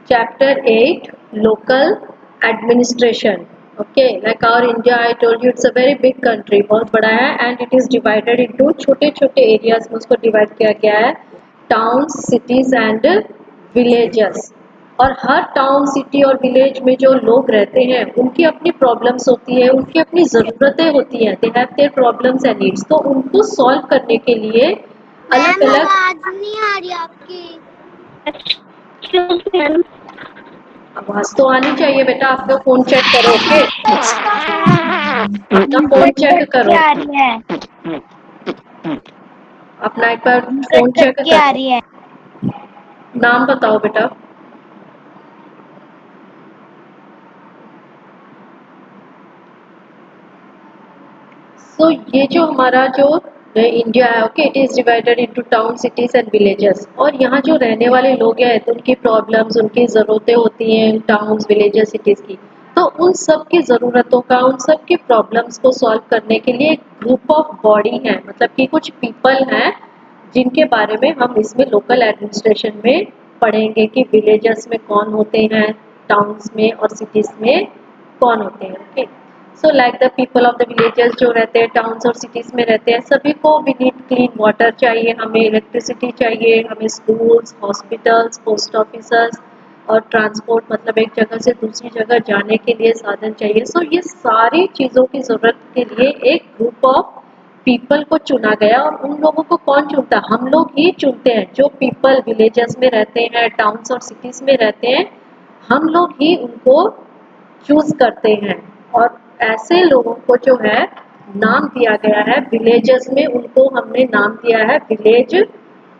Chapter 8, Local Administration. Okay, like our India, I told you it's a very big country, बहुत बड़ा है, and it is divided into छोटे छोटे areas में उसको divide किया गया है, towns, cities and villages. और हर टाउन सिटी और विलेज में जो लोग रहते हैं उनकी अपनी प्रॉब्लम्स होती है, उनकी अपनी ज़रूरतें होती हैं, they have their problems and needs, तो उनको सॉल्व करने के लिए अलग अलग। आवाज नहीं आ रही आपकी। आवाज तो आनी चाहिए बेटा, आपका फोन चेक करो। ओके, अपना फोन चेक करो, अपना एक बार फोन चेक करो। नाम बताओ बेटा। तो ये जो हमारा जो इंडिया है, okay, it is divided into town, cities and villages. और यहाँ जो रहने वाले लोग हैं तो उनकी प्रॉब्लम्स, उनकी ज़रूरतें होती हैं टाउन्स, विलेजेस, सिटीज़ की। तो उन सब की ज़रूरतों का, उन सब की प्रॉब्लम्स को सॉल्व करने के लिए एक ग्रुप ऑफ बॉडी है, मतलब कि कुछ पीपल हैं जिनके बारे में हम इसमें लोकल एडमिनिस्ट्रेशन में पढ़ेंगे कि विलेजेस में कौन होते हैं, टाउन्स में और सिटीज़ में कौन होते हैं। Okay, so like the people of the villages जो रहते हैं टाउन्स और सिटीज़ में रहते हैं, सभी को वी नीड क्लीन वाटर चाहिए, हमें इलेक्ट्रिसिटी चाहिए, हमें स्कूल्स, हॉस्पिटल्स, पोस्ट ऑफिसर्स और ट्रांसपोर्ट, मतलब एक जगह से दूसरी जगह जाने के लिए साधन चाहिए। सो ये सारी चीज़ों की ज़रूरत के लिए एक ग्रुप ऑफ पीपल को चुना गया। और उन लोगों को कौन चुनता है? हम लोग ही चुनते हैं। जो पीपल विलेजेस में रहते हैं, टाउन्स और सिटीज़ में रहते हैं, हम लोग ही उनको चूज करते हैं। और ऐसे लोगों को जो है नाम दिया गया है विलेजेस में, उनको हमने नाम दिया है विलेज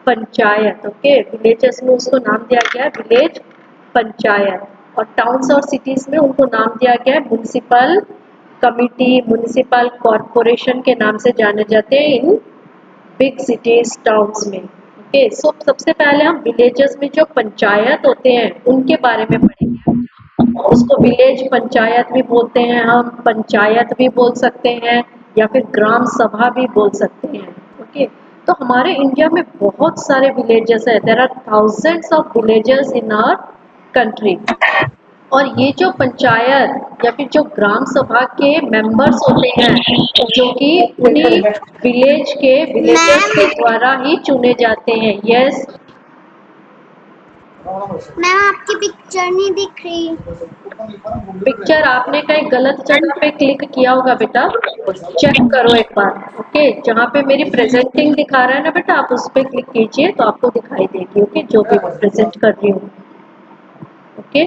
पंचायत। ओके, विलेजेस में उसको नाम दिया गया है विलेज पंचायत, और टाउन्स और सिटीज में उनको नाम दिया गया है म्युनिसिपल कमिटी, म्युनिसिपल कॉरपोरेशन के नाम से जाने जाते हैं इन बिग सिटीज, टाउन्स में। ओके, सो सबसे पहले हम विलेजेस में जो पंचायत होते हैं उनके बारे में पढ़ेंगे। उसको विलेज पंचायत भी बोलते हैं, हम पंचायत भी बोल सकते हैं, या फिर ग्राम सभा भी बोल सकते हैं। ओके, तो हमारे इंडिया में बहुत सारे विलेजेस है, there are thousands of villages in our country. और ये जो पंचायत या फिर जो ग्राम सभा के मेंबर्स होते हैं, जो कि उन्हीं विलेज के विलेजर्स के द्वारा ही चुने जाते हैं। यस मैम, आपकी पिक्चर नहीं दिख रही। पिक्चर आपने कहीं गलत जगह पे क्लिक किया होगा बेटा, चेक करो एक बार। ओके, जहाँ पे मेरी प्रेजेंटिंग दिखा रहा है ना बेटा, आप उस पर क्लिक कीजिए तो आपको दिखाई देगी। ओके, जो भी प्रेजेंट कर रही हूँ। Okay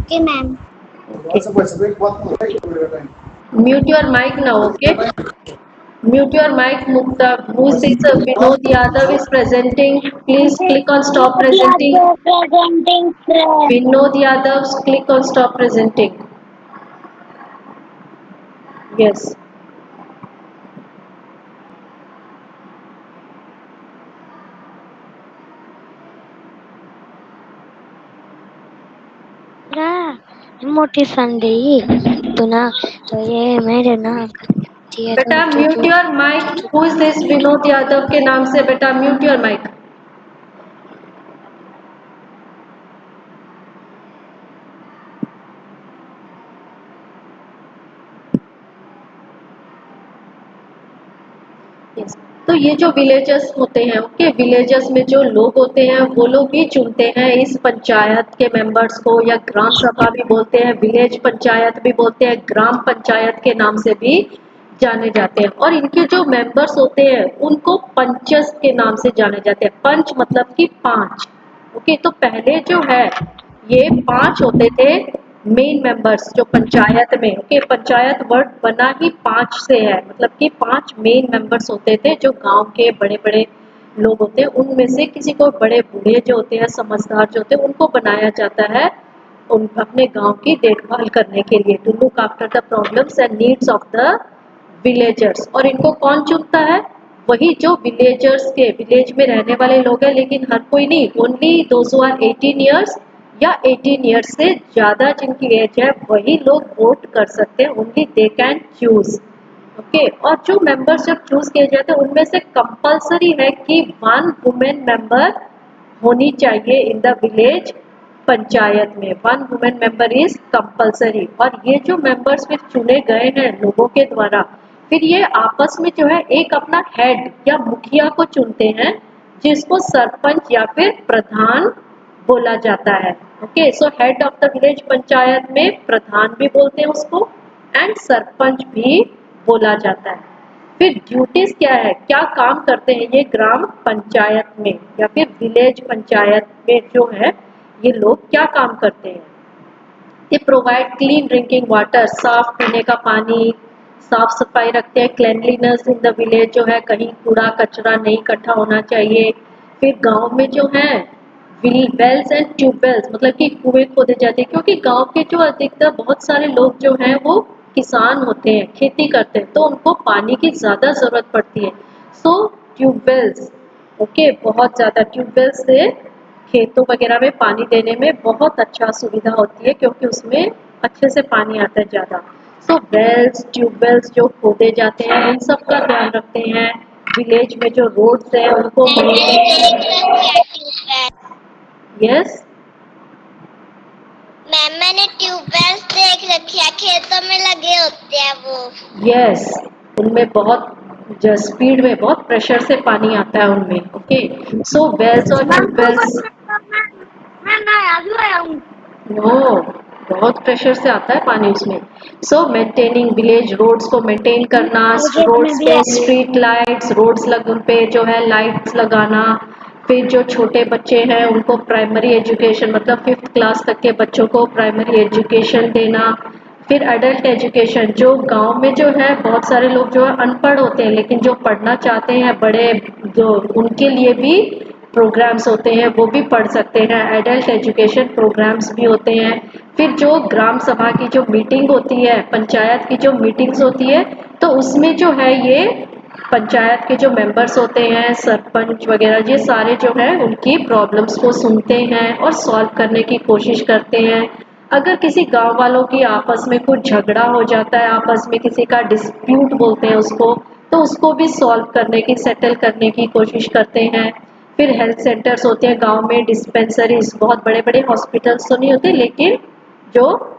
okay ma'am. Mute your mic now. Okay, mute your mic, Mukta. Who is this? Vinod Yadav is presenting. Please click on stop presenting. Vinod Yadav, click on stop presenting. Yes. मोटी Sunday तो ना, तो ये मेरे ना बेटा mute your mic. Who is this? Vinod Yadav के नाम से बेटा म्यूट योर माइक। yes. तो ये जो विलेजेस होते हैं, ओके, विलेजेस में जो लोग होते हैं वो लोग ही चुनते हैं इस पंचायत के मेंबर्स को, या ग्राम सभा भी बोलते हैं, विलेज पंचायत भी बोलते हैं, ग्राम पंचायत के नाम से भी जाने जाते हैं। और इनके जो मेंबर्स होते हैं उनको पंचस के नाम से जाने जाते हैं। पंच मतलब कि 5। ओके, तो पहले जो है ये 5 होते थे मेन मेंबर्स जो पंचायत में। ओके, पंचायत वर्ड बना ही 5 से है, मतलब कि 5 मेन मेंबर्स होते थे जो गांव के बड़े बड़े लोग होते हैं, उनमें से किसी को, बड़े बूढ़े जो होते हैं, समझदार जो होते हैं, उनको बनाया जाता है उन अपने गांव की देखभाल करने के लिए, to look after the problems and needs of the villagers. और इनको कौन चुनता है? वही जो विलेजर्स के, विलेज में रहने वाले लोग हैं, लेकिन हर कोई नहीं, only those who are 18 years या 18 ईयर्स से ज़्यादा जिनकी एज है वही लोग वोट कर सकते हैं, only they can choose. Okay, और जो मेंबर्स जब चूज किए जाते हैं उनमें से कंपलसरी है कि 1 वुमेन मेंबर होनी चाहिए इन द विलेज पंचायत में। 1 वुमेन मेंबर इज कंपलसरी। और ये जो मेंबर्स फिर चुने गए हैं लोगों के द्वारा, फिर ये आपस में जो है एक अपना हेड या मुखिया को चुनते हैं, जिसको सरपंच या फिर प्रधान बोला जाता है। Okay, so head of the village panchayat में प्रधान भी बोलते हैं उसको एंड सरपंच भी बोला जाता है। फिर ड्यूटीज क्या है, क्या काम करते हैं ये ग्राम पंचायत में या फिर विलेज पंचायत में जो है ये लोग क्या काम करते हैं। ये प्रोवाइड क्लीन ड्रिंकिंग वाटर, साफ पीने का पानी, साफ सफाई रखते हैं। क्लेanलीनेस इन द विलेज जो है, कहीं कूड़ा कचरा नहीं इकट्ठा होना चाहिए। फिर गांव में जो है वेल्स एंड ट्यूबवेल्स, मतलब कि कुएं खोदे जाते हैं, क्योंकि गांव के जो अधिकतर बहुत सारे लोग जो हैं वो किसान होते हैं, खेती करते हैं, तो उनको पानी की ज़्यादा ज़रूरत पड़ती है। सो ट्यूबवेल्स, ओके, बहुत ज़्यादा ट्यूबवेल्स से खेतों वगैरह में पानी देने में बहुत अच्छा सुविधा होती है, क्योंकि उसमें अच्छे से पानी आता है ज़्यादा। सो वेल्स ट्यूबवेल्स जो खोदे जाते हैं उन सब का ध्यान रखते हैं। विलेज में जो रोड्स हैं उनको यस मैम मैंने ट्यूबवेल्स देख रखी है, खेतों में लगे होते हैं वो। यस, उनमें बहुत जो स्पीड में बहुत प्रेशर से पानी आता है उनमें। ओके, सो वेल्स और ट्यूबवेल्स मैं आज आया हूँ। नो, बहुत प्रेशर से आता है पानी उसमें। सो मेंटेनिंग विलेज रोड्स को मेंटेन करना, रोड्स पे स्ट्रीट लाइट्स, रोड्स लग उन पे जो है लाइट्स लगाना। फिर जो छोटे बच्चे हैं उनको प्राइमरी एजुकेशन, मतलब 5th क्लास तक के बच्चों को प्राइमरी एजुकेशन देना। फिर एडल्ट एजुकेशन, जो गांव में जो है बहुत सारे लोग जो है अनपढ़ होते हैं, लेकिन जो पढ़ना चाहते हैं बड़े जो, उनके लिए भी प्रोग्राम्स होते हैं, वो भी पढ़ सकते हैं। एडल्ट एजुकेशन प्रोग्राम्स भी होते हैं। फिर जो ग्राम सभा की जो मीटिंग होती है, पंचायत की जो मीटिंग्स होती है, तो उसमें जो है ये पंचायत के जो मेंबर्स होते हैं, सरपंच वगैरह, ये सारे जो है उनकी प्रॉब्लम्स को सुनते हैं और सॉल्व करने की कोशिश करते हैं। अगर किसी गांव वालों की आपस में कुछ झगड़ा हो जाता है, आपस में किसी का डिस्प्यूट बोलते हैं उसको, तो उसको भी सॉल्व करने की, सेटल करने की कोशिश करते हैं। फिर हेल्थ सेंटर्स होते हैं गांव में, डिस्पेंसरीज, बहुत बड़े बड़े हॉस्पिटल्स तो नहीं होते, लेकिन जो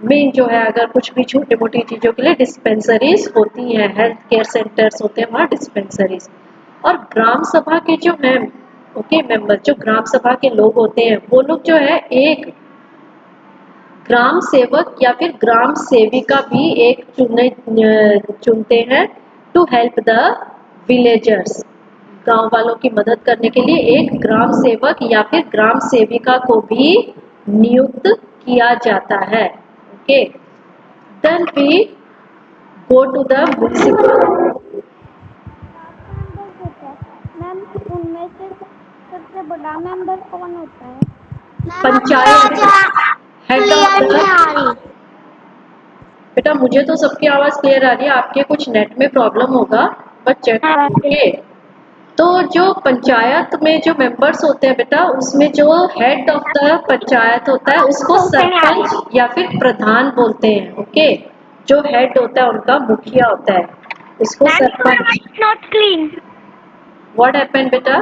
मेन जो है अगर कुछ भी छोटी मोटी चीज़ों के लिए डिस्पेंसरीज होती हैं, हेल्थ केयर सेंटर्स होते हैं वहाँ डिस्पेंसरीज। और ग्राम सभा के जो हैं ओके मेंबर, जो ग्राम सभा के लोग होते हैं वो लोग जो है एक ग्राम सेवक या फिर ग्राम सेविका भी एक चुनते हैं टू हेल्प द विलेजर्स। गांव वालों की मदद करने के लिए एक ग्राम सेवक या फिर ग्राम सेविका को भी नियुक्त किया जाता है। Okay, then we go to the municipal. Ma'am उनमें से सबसे बड़ा मेंबर कौन होता है? पंचायत हेड ऑफ द, बेटा मुझे तो सबकी आवाज क्लियर आ रही है, आपके कुछ नेट में प्रॉब्लम होगा, बट चेक करिए। तो जो पंचायत में जो मेंबर्स होते हैं बेटा, उसमें जो हेड ऑफ द पंचायत होता है उसको सरपंच या फिर प्रधान बोलते हैं। ओके, जो हेड होता है उनका मुखिया होता है, उसको sarpanch. Not clean. What happened बेटा?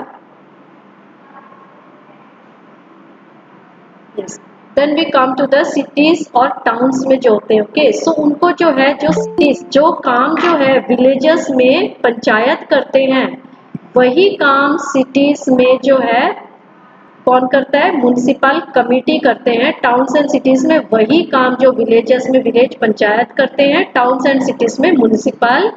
Yes, then we come to the cities और टाउन्स में जो होते हैं। ओके, सो उनको जो है जो सिटीज जो काम जो है विलेजेस में पंचायत करते हैं, वही काम सिटीज में जो है कौन करता है? म्युनिसिपल कमिटी करते हैं। टाउन्स एंड सिटीज में वही काम जो विलेजेस में विलेज पंचायत करते हैं, टाउन्स एंड सिटीज में म्युनिसिपल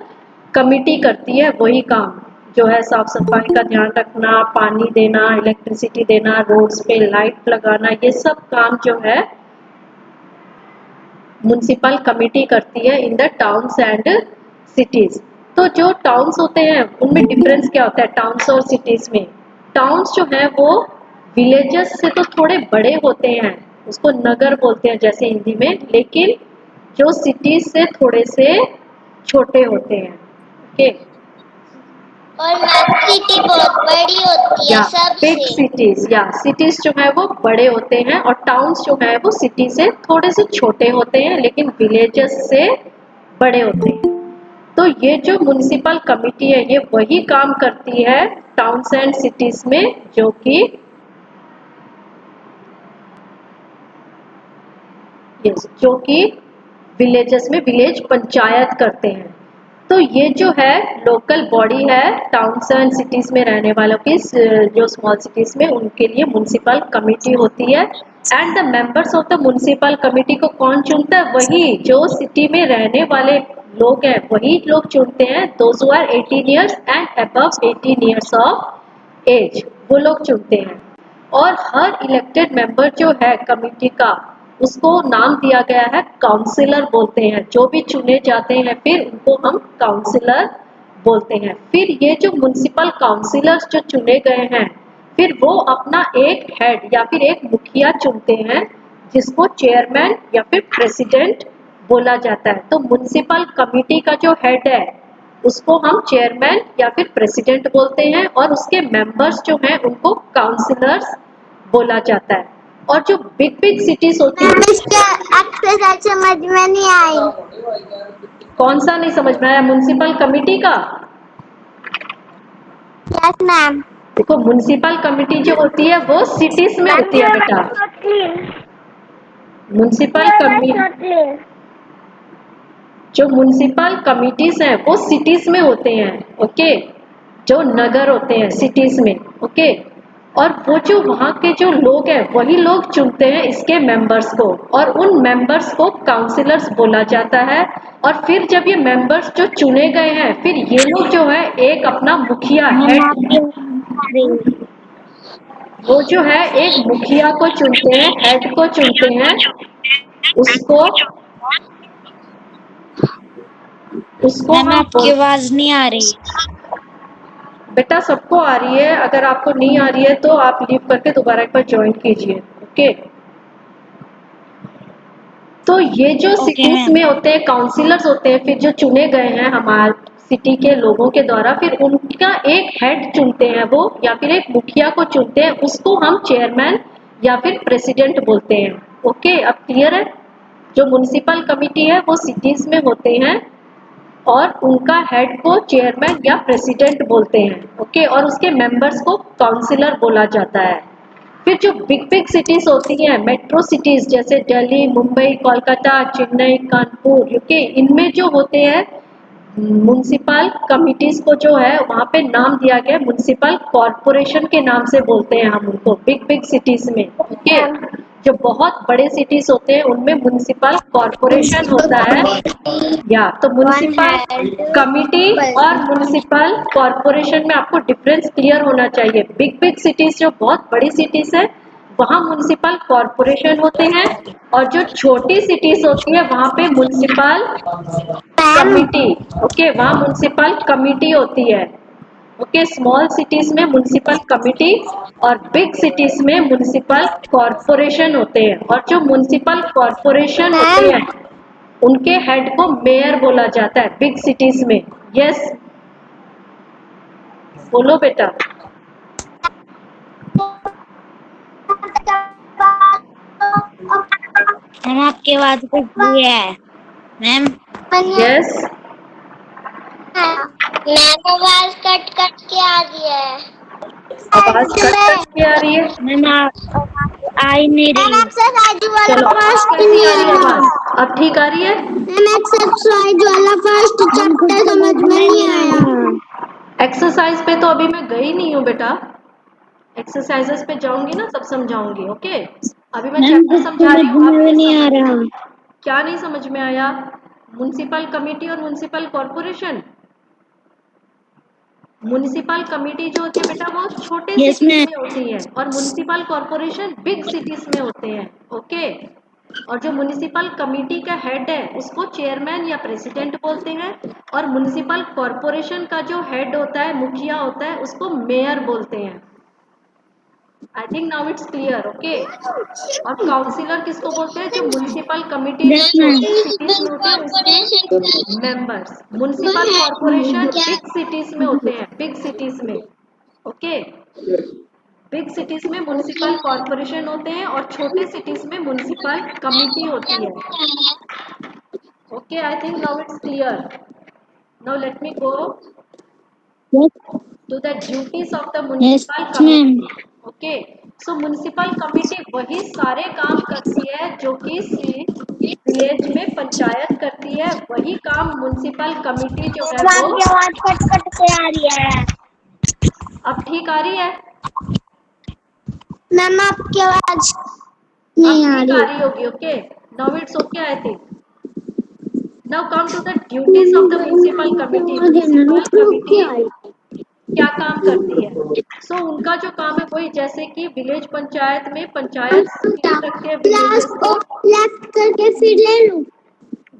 कमिटी करती है वही काम, जो है साफ सफाई का ध्यान रखना, पानी देना, इलेक्ट्रिसिटी देना, रोड्स पे लाइट लगाना, ये सब काम जो है म्युनिसिपल कमिटी करती है in the towns and cities. तो जो टाउन्स होते हैं उनमें डिफरेंस क्या होता है टाउन्स और सिटीज में? टाउन्स जो है वो विलेजेस से तो थोड़े बड़े होते हैं, उसको नगर बोलते हैं जैसे हिंदी में, लेकिन जो सिटीज से थोड़े से छोटे होते हैं। ओके, और मैम सिटी बहुत बड़ी होती है या सबसे। बिग सिटीज, या सिटीज जो है वो बड़े होते हैं और टाउन्स जो है वो सिटी से थोड़े से छोटे होते हैं, लेकिन विलेजेस से बड़े होते हैं। तो ये जो म्युनिसिपल कमिटी है ये वही काम करती है टाउन्स एंड सिटीज में, जो कि यस, जो कि विलेजेस में विलेज पंचायत करते हैं। तो ये जो है लोकल बॉडी है टाउन्स एंड सिटीज में रहने वालों की, जो स्मॉल सिटीज में उनके लिए म्युनिसिपल कमेटी होती है। And the members of the municipal committee को कौन चुनता है? वही जो सिटी में रहने वाले लोग हैं वही लोग चुनते हैं। Those who are 18 years and above 18 years of age, वो लोग चुनते हैं। और हर इलेक्टेड मेंबर जो है कमेटी का, उसको नाम दिया गया है काउंसिलर बोलते हैं। जो भी चुने जाते हैं फिर उनको हम काउंसिलर बोलते हैं। फिर ये जो म्युनिसिपल काउंसिलर्स जो चुने गए हैं, फिर वो अपना एक हेड या फिर एक मुखिया चुनते हैं, जिसको चेयरमैन या फिर प्रेसिडेंट बोला जाता है। तो म्युनिसिपल कमेटी का जो हेड है उसको हम चेयरमैन या फिर प्रेसिडेंट बोलते हैं, और उसके मेंबर्स जो हैं उनको काउंसिलर्स बोला जाता है। और जो बिग बिग सिटीज होती मैम है, इसका एक्सरसाइज समझ में नहीं आई। कौन सा नहीं समझ में आया? म्युनिसिपल कमेटी का? Yes ma'am. देखो म्युनिसिपल कमेटी जो होती है वो सिटीज में होती है बेटा। म्युनिसिपल कमेटी, जो म्युनिसिपल कमिटीज हैं वो सिटीज में होते हैं, ओके, जो नगर होते हैं सिटीज में, ओके। और वो जो वहाँ के जो लोग हैं वही लोग चुनते हैं इसके मेंबर्स को, और उन मेंबर्स को काउंसिलर्स बोला जाता है। और फिर जब ये मेंबर्स जो चुने गए हैं, फिर ये लोग जो है एक अपना मुखिया हेड, वो जो है एक मुखिया को चुनते हैं, हेड को चुनते हैं, उसको उसको मैम हम आपकी आवाज नहीं आ रही। बेटा सबको आ रही है, अगर आपको नहीं आ रही है तो आप लीव करके दोबारा एक बार ज्वाइन कीजिए, ओके। तो ये जो ओके सिटीज मैम। में होते हैं काउंसिलर्स होते हैं, फिर जो चुने गए हैं हमारे सिटी के लोगों के द्वारा, फिर उनका एक हेड चुनते हैं वो, या फिर एक मुखिया को चुनते हैं, उसको हम चेयरमैन या फिर प्रेसिडेंट बोलते हैं, ओके। अब क्लियर है? जो म्युनिसिपल कमेटी है वो सिटीज में होते हैं और उनका हेड को चेयरमैन या प्रेसिडेंट बोलते हैं, ओके। और उसके मेंबर्स को काउंसिलर बोला जाता है। फिर जो बिग बिग सिटीज होती हैं, मेट्रो सिटीज जैसे दिल्ली, मुंबई, कोलकाता, चेन्नई, कानपुर, ओके, इनमें जो होते हैं म्युनिसिपल कमिटीज को जो है वहाँ पे नाम दिया गया म्युनिसिपल कॉरपोरेशन के नाम से बोलते हैं हम उनको, बिग बिग सिटीज में, ओके। जो बहुत बड़े सिटीज होते हैं उनमें म्युनिसिपल कॉरपोरेशन होता है, या तो म्युनिसिपल कमिटी और म्युनिसिपल कॉरपोरेशन में आपको डिफरेंस क्लियर होना चाहिए। बिग बिग सिटीज जो बहुत बड़ी सिटीज है वहाँ म्युनिसिपल कॉरपोरेशन होते हैं, और जो छोटी सिटीज होती है वहाँ पे म्युनिसिपल कमिटी, ओके, वहाँ म्युनिसिपल कमिटी होती है, ओके। स्मॉल सिटीज में म्युनिसिपल कमिटी और बिग सिटीज में म्युनिसिपल कॉरपोरेशन होते हैं। और जो म्युनिसिपल कॉरपोरेशन होते हैं उनके हेड को मेयर बोला जाता है बिग सिटीज में। यस, बोलो बेटा। मैम आपकी आवाज कट रही है मैम। यस, मैम आवाज कट कट के आ रही है। आवाज कट कट के आ रही है। मैम आ ही नहीं मैम रही। एक्सरसाइज वाला चलो अब फर्स्ट कैसी नहीं आ रही है आया। आवाज? अब ठीक आ रही है? मैम एक्सरसाइज वाला फर्स्ट चैप्टर समझ में नहीं आया। एक्सरसाइज पे तो अभी मैं गई नहीं हूँ बेटा, एक्सरसाइजेस पे जाऊंगी ना तब समझाऊंगी, ओके। अभी मैं मैम चैप्टर कुछ समझा समझ रही हूँ, आप में ये नहीं आ समझ। रहा। क्या नहीं समझ में आया? म्युनिसिपल कमेटी और म्युनिसिपल कॉरपोरेशन, म्युनिसिपल कमेटी जो होती है बेटा वो छोटे यस सिटीज मैम। में होती है, और म्युनिसिपल कॉरपोरेशन बिग सिटीज में होते हैं, ओके। और जो म्युनिसिपल कमेटी का हेड है उसको चेयरमैन या प्रेसिडेंट बोलते हैं, और म्युनिसिपल कॉरपोरेशन का जो हेड होता है, मुखिया होता है, उसको मेयर बोलते हैं। आई think now it's clear, okay. और काउंसिलर किसको बोलते हैं? जो म्युनिसिपल कमेटी जो यस मैम। छोटी सिटीज में होती है उसके members. Municipal corporation big cities में होते हैं, बिग सिटीज में, ओके। बिग सिटीज में म्युनिसिपल कॉरपोरेशन होते हैं और छोटे सिटीज में म्युनिसिपल कमिटी होती है, okay. I think now it's clear. Now let me go yes to the duties of the yes municipal ma'am. committee, okay। So municipal committee वही सारे काम करती है जो कि विलेज में पंचायत करती है, वही काम म्युनिसिपल कमेटी जो है मैम वो। आपकी आवाज कट कट के आ रही है। अब ठीक आ रही है? मैम आपकी आवाज अब नहीं आ ठीक आ रही। रही होगी। Okay, now it's okay I think. Now come to the duties of the municipal committee. Municipal committee क्या काम करती है? सो उनका जो काम है वही, जैसे कि विलेज पंचायत में पंचायत क्लीन रखते हैं क्लास विलेजेस को को। लेफ्ट करके फिर ले लूं।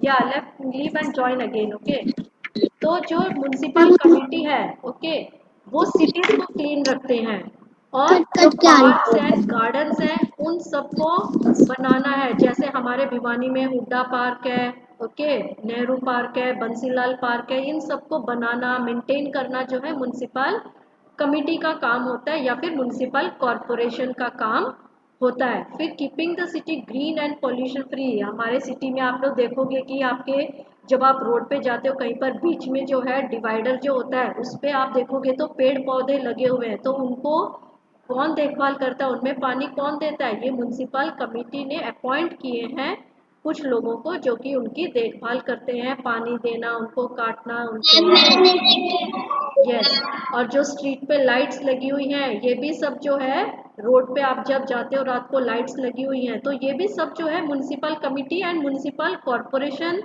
या left leave and join again. Okay, तो जो म्युनिसिपल कमेटी है, ओके, वो सिटीज को क्लीन रखते हैं और कट जो कट के आ पार्क्स रही एंड गार्डन्स हैं उन सबको बनाना है। जैसे हमारे भिवानी में हुड्डा पार्क है, ओके, नेहरू पार्क है, बंसीलाल पार्क है, इन सबको बनाना मेंटेन करना जो है म्युनिसिपल कमेटी का काम होता है या फिर म्युनिसिपल कॉरपोरेशन का काम होता है। फिर keeping the city green and pollution free. हमारे सिटी में आप लोग देखोगे कि आपके जब आप रोड पे जाते हो कहीं पर बीच में जो है डिवाइडर जो होता है उस पे आप देखोगे तो पेड़ पौधे लगे हुए हैं, तो उनको कौन देखभाल करता है, उनमें पानी कौन देता है? ये म्युनिसिपल कमेटी ने अपॉइंट किए हैं कुछ लोगों को जो कि उनकी देखभाल करते हैं, पानी देना, उनको काटना, उनको। यस, और जो स्ट्रीट पे लाइट्स लगी हुई हैं ये भी सब जो है, रोड पे आप जब जाते हो रात को लाइट्स लगी हुई हैं, तो ये भी सब जो है municipal committee and municipal corporation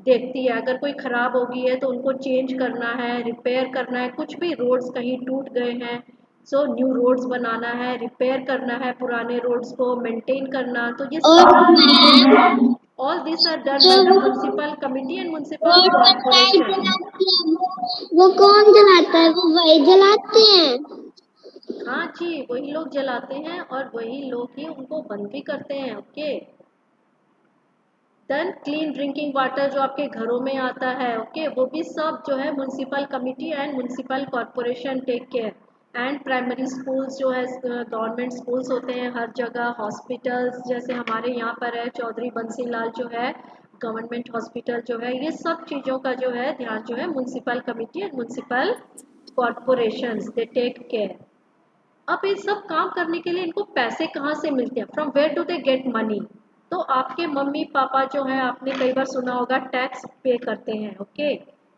देखती है। अगर कोई खराब हो गई है तो उनको चेंज करना है, रिपेयर करना है, कुछ भी रोड्स कहीं टूट गए हैं सो न्यू रोड्स बनाना है, रिपेयर करना है पुराने रोड्स को मेंटेन करना, तो ये और सारा ma'am all this are done जो बाय द वो म्युनिसिपल कमेटी एंड म्युनिसिपल वो लाइट कॉरपोरेशन। जलाती है वो कौन जलाता है? वो वही जलाते हैं। हाँ जी, वही लोग जलाते हैं और वही लोग ही उनको बंद भी करते हैं। Okay, then clean drinking water जो आपके घरों में आता है, ओके, वो भी सब जो है municipal committee and municipal corporation take care. And primary schools जो है, गवर्नमेंट स्कूल्स होते हैं हर जगह, हॉस्पिटल्स जैसे हमारे यहाँ पर है चौधरी बंसी लाल जो है गवर्नमेंट हॉस्पिटल जो है, ये सब चीज़ों का जो है ध्यान जो है municipal committee and municipal corporation they take care. अब ये सब काम करने के लिए इनको पैसे कहाँ से मिलते हैं? From where do they get money? तो आपके मम्मी पापा जो है, आपने कई बार सुना होगा टैक्स पे करते हैं। ओके,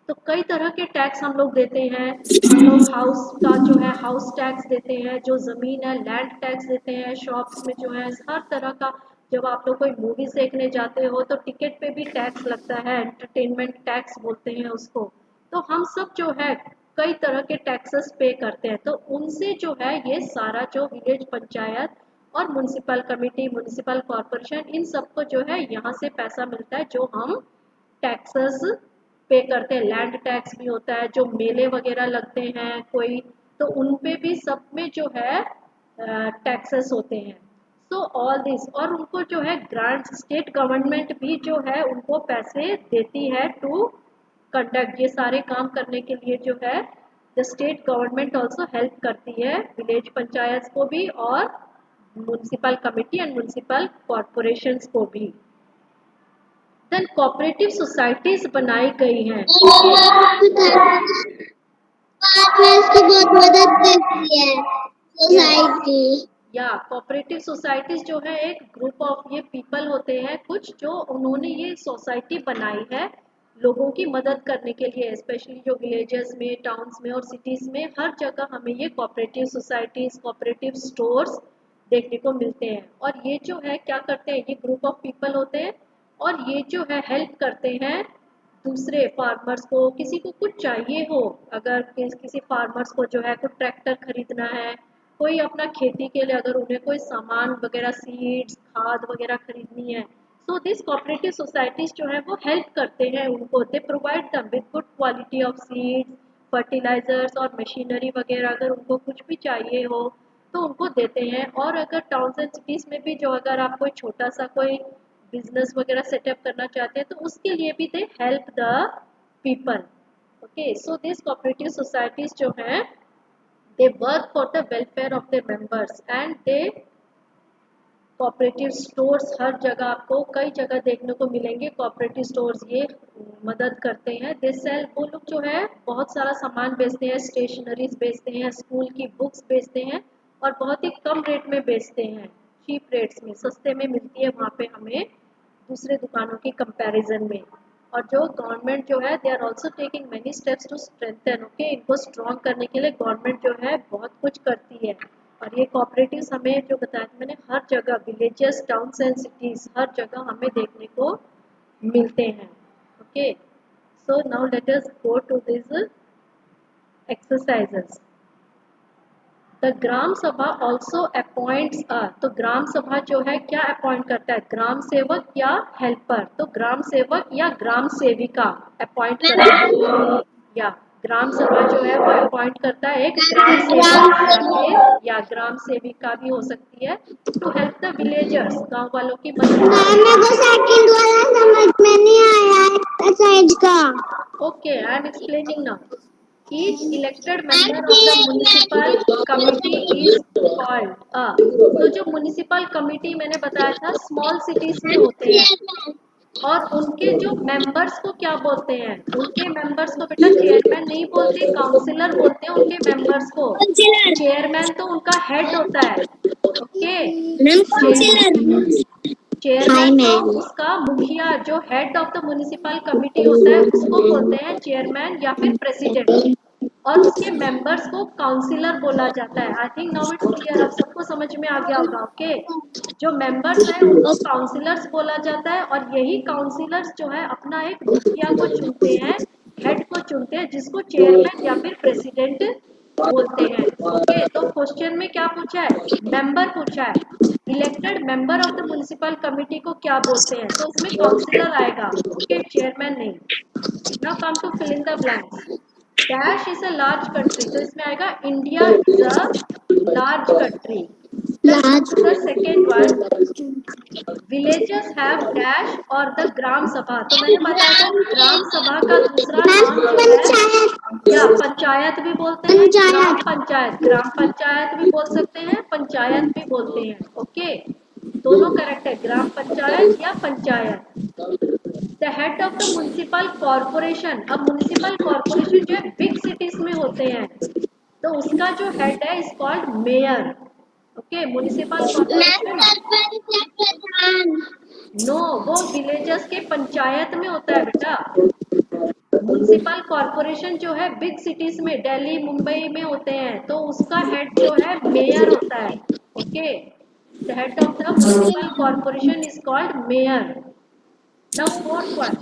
तो कई तरह के टैक्स हम लोग देते हैं। हम लोग हाउस का जो है हाउस टैक्स देते हैं, जो ज़मीन है लैंड टैक्स देते हैं, शॉप्स में जो है हर तरह का। जब आप लोग कोई मूवीज देखने जाते हो तो टिकट पे भी टैक्स लगता है, एंटरटेनमेंट टैक्स बोलते हैं उसको। तो हम सब जो है कई तरह के टैक्सेस पे करते हैं, तो उनसे जो है ये सारा जो विलेज पंचायत और म्युनिसिपल कमेटी, म्युनिसिपल कॉरपोरेशन, इन सबको जो है यहाँ से पैसा मिलता है जो हम टैक्सेस पे करते हैं। लैंड टैक्स भी होता है, जो मेले वगैरह लगते हैं कोई, तो उन पे भी सब में जो है टैक्सेस होते हैं। सो ऑल दिस, और उनको जो है ग्रांट, स्टेट गवर्नमेंट भी जो है उनको पैसे देती है टू कंडक्ट ये सारे काम करने के लिए जो है the state government also help करती है विलेज पंचायत को भी और municipal committee and municipal corporation को भी। देन कोऑपरेटिव सोसाइटीज बनाई गई हैं। ओके, पार्टनर्स की बहुत मदद करती है यस, सोसाइटी। या कोऑपरेटिव सोसाइटीज जो है एक ग्रुप ऑफ ये पीपल होते हैं कुछ जो उन्होंने ये सोसाइटी बनाई है लोगों की मदद करने के लिए, स्पेशली जो विलेजेस में, टाउन्स में और सिटीज में हर जगह हमें ये कोऑपरेटिव सोसाइटीज, कोऑपरेटिव स्टोर्स देखने को मिलते हैं। और ये जो है क्या करते हैं, ये ग्रुप ऑफ पीपल होते हैं और ये जो है हेल्प करते हैं दूसरे फार्मर्स को। किसी को कुछ चाहिए हो, अगर किसी फार्मर्स को जो है कुछ ट्रैक्टर खरीदना है, कोई अपना खेती के लिए अगर उन्हें कोई सामान वगैरह, सीड्स, खाद वगैरह खरीदनी है, सो दिस कोऑपरेटिव सोसाइटीज जो है वो हेल्प करते हैं उनको। They provide them with good quality of seeds, fertilisers और मशीनरी वगैरह, अगर उनको कुछ भी चाहिए हो तो उनको देते हैं। और अगर टाउन्स एंड सिटीज़ में भी जो अगर आप कोई छोटा सा कोई बिजनेस वगैरह सेटअप करना चाहते हैं तो उसके लिए भी they help the people. Okay, so this cooperative societies जो हैं they work for the welfare of their members and they cooperative stores हर जगह आपको कई जगह देखने को मिलेंगे। कोऑपरेटिव स्टोर्स ये मदद करते हैं। दे सेल, वो लोग जो है बहुत सारा सामान बेचते हैं, स्टेशनरीज बेचते हैं, स्कूल की बुक्स बेचते हैं, और बहुत ही कम रेट में बेचते हैं, चीप रेट्स में, सस्ते में मिलती है वहाँ पे हमें दूसरे दुकानों के कंपैरिजन में। और जो गवर्नमेंट जो है, they are also taking many steps to strengthen, okay, इनको स्ट्रॉन्ग करने के लिए गवर्नमेंट जो है बहुत कुछ करती है। और ये कोऑपरेटिव्स हमें जो बताया था मैंने, हर जगह विलेजेस, टाउन्स एंड सिटीज, हर जगह हमें देखने को मिलते हैं। Okay, so now let us go to this exercises. The gram sabha also appoints अ, तो ग्राम सभा जो है क्या अपॉइंट करता है, ग्राम सेवक या हेल्पर, तो ग्राम सेवक या ग्राम सेविका अपॉइंट करता है, या ग्राम सभा जो है वो अपॉइंट करता है एक ग्राम सेवक या फिर या ग्राम सेविका भी हो सकती है, टू हेल्प द विलेजर्स, गांव वालों की मदद। मेरे को सेकंड वाला समझ में नहीं आया एक्सरसाइज का। Okay, I am explaining now. Each elected member of the municipal committee is called a, तो जो municipal committee मैंने बताया था स्मॉल सिटीज में होते हैं, और उनके जो मेंबर्स को क्या बोलते हैं, उनके मेंबर्स को बेटा चेयरमैन नहीं बोलते, काउंसिलर बोलते हैं उनके मेंबर्स को। चेयरमैन तो उनका हेड होता है, ओके, चेयरमैन तो उसका मुखिया, जो head of the municipal committee होता है उसको बोलते हैं चेयरमैन या फिर प्रेसिडेंट, और उसके मेंबर्स को काउंसिलर बोला जाता है। आई थिंक नाउ इट्स क्लियर, अब सबको समझ में आ गया होगा। ओके, जो मेंबर्स हैं उनको काउंसिलर्स बोला जाता है, और यही काउंसिलर्स जो है अपना एक मुखिया को चुनते हैं, हेड को चुनते हैं, जिसको चेयरमैन या फिर प्रेसिडेंट बोलते हैं। ओके, तो क्वेश्चन में क्या पूछा है, मेंबर पूछा है, elected member of the municipal committee को क्या बोलते हैं, तो इसमें काउंसिलर आएगा, ओके, चेयरमैन नहीं। Now come to fill in the blanks. Dash is a large country, तो इसमें आएगा India is a large country. The second one, villages have dash और द ग्राम सभा, तो मैंने बताया था ग्राम सभा का दूसरा नाम जो है, या पंचायत भी बोलते हैं, ग्राम पंचायत भी बोल सकते हैं, पंचायत भी बोलते हैं। ओके, दोनों करेक्ट है, ग्राम पंचायत या panchayat. The head of the municipal corporation, अब म्युनिसिपल कॉर्पोरेशन जो है बिग सिटीज में होते हैं, तो उसका जो हेड है is called mayor. Okay, municipal corporation, no, वो विलेजेस के पंचायत में होता है बेटा। म्युनिसिपल कॉर्पोरेशन जो है बिग सिटीज में, दिल्ली, मुंबई में होते हैं, तो उसका हेड जो है मेयर होता है। Okay, the head of the municipal corporation is called mayor. Now fourth one,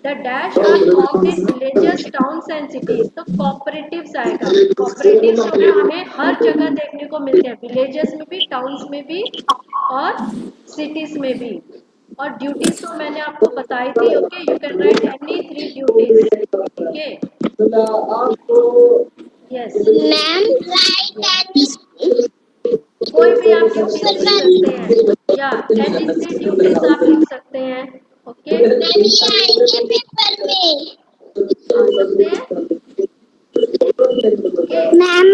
the dash are formed in villages, towns and cities, तो कोऑपरेटिव्स आएगा। कोऑपरेटिव्स जो है हमें हर जगह देखने को मिलते हैं, विलेजेस में भी, टाउन्स में भी और सिटीज में भी। और ड्यूटीज तो मैंने आपको बताई थी। Okay, you can write any 3 duties. Okay, yes, ma'am कोई भी आप ड्यूटीज लिख सकते हैं, या एनी 3 ड्यूटीज आप लिख सकते हैं। ओके, आएंगे पेपर में। आ सकते हैं। ओके, मैम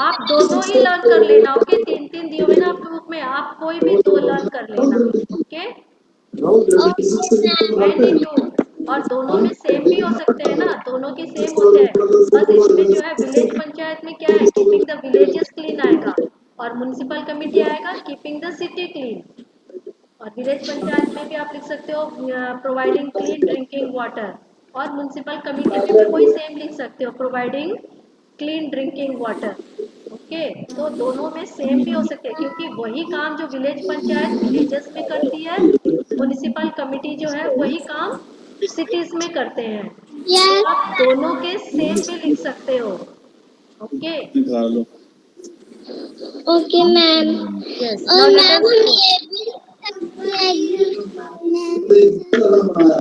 आप दोनों ही लर्न कर लेना। ओके, 3 दिए हुए ना आपके बुक में, आप कोई भी 2 लर्न कर लेना। ओके, एनी 2, और दोनों में सेम भी हो सकते हैं ना, दोनों के सेम होते हैं, बस इसमें जो है विलेज पंचायत में क्या है, कीपिंग द विलेजेस क्लीन आएगा, और म्युनिसिपल कमिटी आएगा कीपिंग द सिटी क्लीन। और विलेज पंचायत में भी आप लिख सकते हो प्रोवाइडिंग क्लीन ड्रिंकिंग वाटर, और म्युनिसिपल कमिटी में भी वही सेम लिख सकते हो, providing clean drinking water. Okay, तो दोनों में सेम भी हो सकते हैं, क्योंकि वही काम जो विलेज पंचायत विलेजेस में करती है, म्युनिसिपल कमिटी जो है वही काम सिटीज में करते हैं, तो आप दोनों के सेम भी लिख सकते हो। ओके, ओके मैम, यस, और नाउ लेट मैम अस हम ये भी लिख सकते हैं